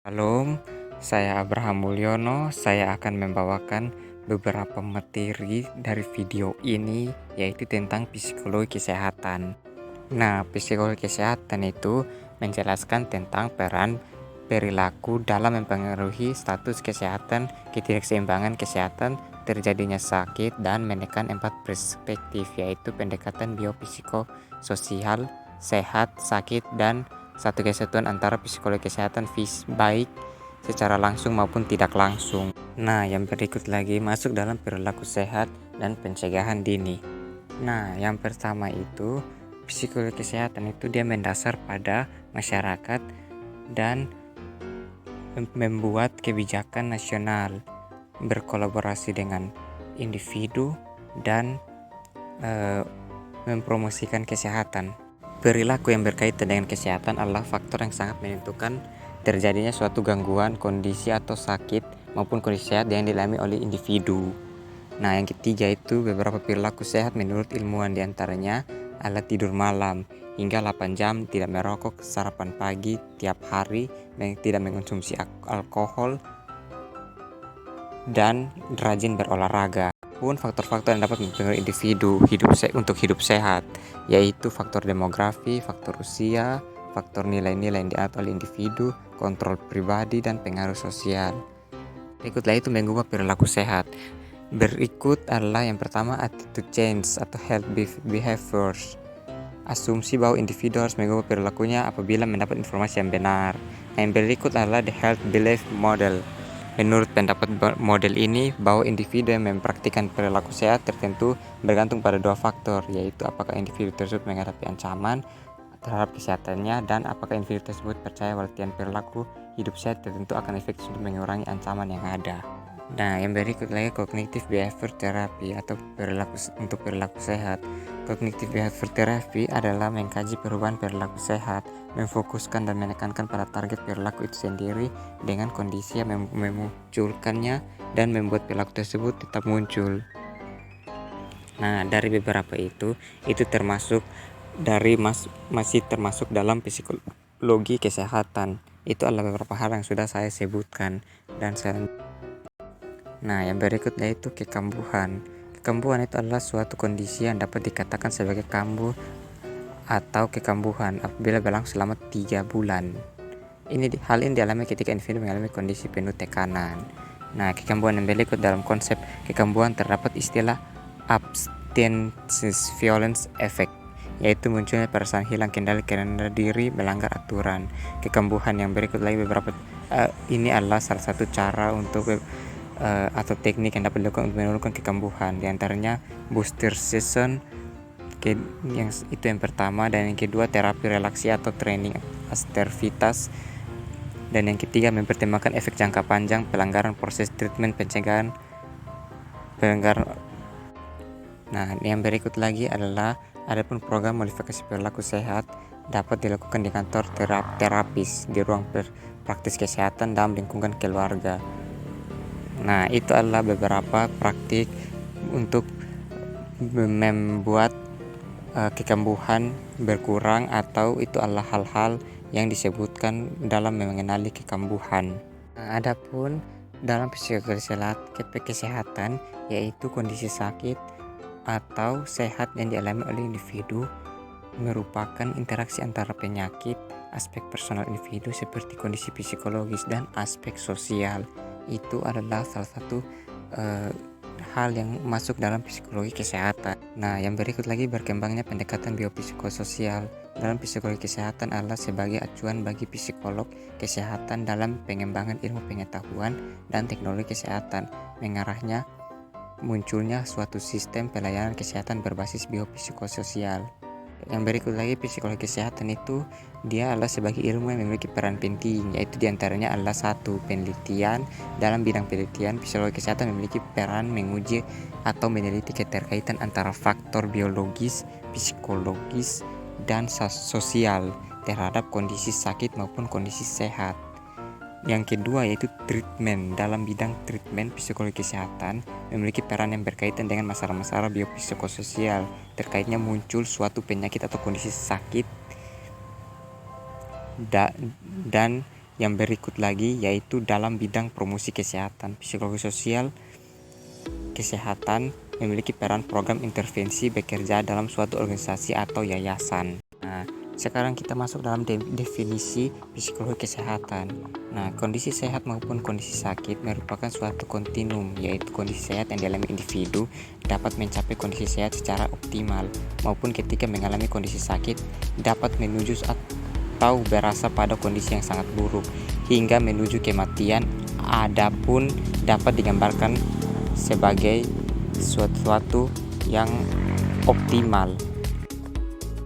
Halo, saya Abraham Mulyono. Saya akan membawakan beberapa materi dari video ini, yaitu tentang psikologi kesehatan. Nah, psikologi kesehatan itu menjelaskan tentang peran perilaku dalam mempengaruhi status kesehatan, ketidakseimbangan kesehatan, terjadinya sakit, dan menekan 4 perspektif, yaitu pendekatan biopsikososial, sehat, sakit, dan satu kesatuan antara psikologi kesehatan baik secara langsung maupun tidak langsung. Nah, yang berikut lagi masuk dalam perilaku sehat dan pencegahan dini. Nah, yang pertama itu psikologi kesehatan itu dia mendasar pada masyarakat dan membuat kebijakan nasional, berkolaborasi dengan individu dan mempromosikan kesehatan. Perilaku yang berkaitan dengan kesehatan adalah faktor yang sangat menentukan terjadinya suatu gangguan, kondisi atau sakit maupun kondisi sehat yang dialami oleh individu. Nah, yang ketiga itu beberapa perilaku sehat menurut ilmuwan, diantaranya adalah tidur malam hingga 8 jam, tidak merokok, sarapan pagi tiap hari, tidak mengonsumsi alkohol, dan rajin berolahraga. Pun faktor-faktor yang dapat mempengaruhi individu untuk hidup sehat, yaitu faktor demografi, faktor usia, faktor nilai-nilai yang diatur oleh individu, kontrol pribadi, dan pengaruh sosial. Berikutlah itu mengubah perilaku sehat. Berikut adalah yang pertama, attitude change atau health behaviors. Asumsi bahwa individu harus mengubah perilakunya apabila mendapat informasi yang benar. Yang berikut adalah the health belief model. Menurut pendapat model ini, bahwa individu yang mempraktikkan perilaku sehat tertentu bergantung pada dua faktor, yaitu apakah individu tersebut menghadapi ancaman terhadap kesehatannya dan apakah individu tersebut percaya latihan perilaku hidup sehat tertentu akan efektif untuk mengurangi ancaman yang ada. Nah, yang berikut lagi cognitive behavior therapy atau perilaku sehat. Cognitive behavior therapy adalah mengkaji perubahan perilaku sehat, memfokuskan dan menekankan pada target perilaku itu sendiri dengan kondisi yang memunculkannya dan membuat perilaku tersebut tetap muncul. Nah, dari beberapa itu termasuk masih termasuk dalam psikologi kesehatan. Itu adalah beberapa hal yang sudah saya sebutkan dan Nah, yang berikutnya itu kekambuhan. Kekambuhan itu adalah suatu kondisi yang dapat dikatakan sebagai kambuh atau kekambuhan apabila berlangsung selama 3 bulan. Hal ini dialami ketika individu mengalami kondisi penuh tekanan. Nah, kekambuhan yang berikut dalam konsep kekambuhan terdapat istilah abstinence violence effect, yaitu munculnya perasaan hilang kendali karena diri melanggar aturan. Kekambuhan yang berikut lagi beberapa ini adalah salah satu cara untuk atau teknik yang dapat dilakukan untuk menurunkan kekambuhan, diantaranya booster session, yang pertama, dan yang kedua terapi relaksi atau training asertivitas, dan yang ketiga mempertimbangkan efek jangka panjang pelanggaran proses treatment pencegahan pelanggaran. Nah, yang berikut lagi adalah adapun program modifikasi perilaku sehat dapat dilakukan di kantor terapis, di ruang praktis kesehatan dalam lingkungan keluarga. Nah, itu adalah beberapa praktik untuk membuat kekambuhan berkurang, atau itu adalah hal-hal yang disebutkan dalam mengenali kekambuhan. Nah, adapun dalam psikologi kesehatan, yaitu kondisi sakit atau sehat yang dialami oleh individu merupakan interaksi antara penyakit, aspek personal individu seperti kondisi psikologis, dan aspek sosial. Itu adalah salah satu hal yang masuk dalam psikologi kesehatan. Nah, yang berikut lagi berkembangnya pendekatan biopsikososial dalam psikologi kesehatan adalah sebagai acuan bagi psikolog kesehatan dalam pengembangan ilmu pengetahuan dan teknologi kesehatan, mengarahnya munculnya suatu sistem pelayanan kesehatan berbasis biopsikososial. Yang berikut lagi psikologi kesehatan itu dia adalah sebagai ilmu yang memiliki peran penting, yaitu diantaranya adalah satu, penelitian. Dalam bidang penelitian, psikologi kesehatan memiliki peran menguji atau meneliti keterkaitan antara faktor biologis, psikologis, dan sosial terhadap kondisi sakit maupun kondisi sehat. Yang kedua yaitu treatment. Dalam bidang treatment, psikologi kesehatan memiliki peran yang berkaitan dengan masalah-masalah biopsikososial terkaitnya muncul suatu penyakit atau kondisi sakit dan Yang berikut lagi yaitu dalam bidang promosi kesehatan, psikologi sosial kesehatan memiliki peran program intervensi bekerja dalam suatu organisasi atau yayasan. Nah, sekarang kita masuk dalam definisi psikologi kesehatan. Nah, kondisi sehat maupun kondisi sakit merupakan suatu kontinum, yaitu kondisi sehat yang dialami individu dapat mencapai kondisi sehat secara optimal, maupun ketika mengalami kondisi sakit dapat menuju atau berasa pada kondisi yang sangat buruk hingga menuju kematian. Adapun dapat digambarkan sebagai suatu yang optimal.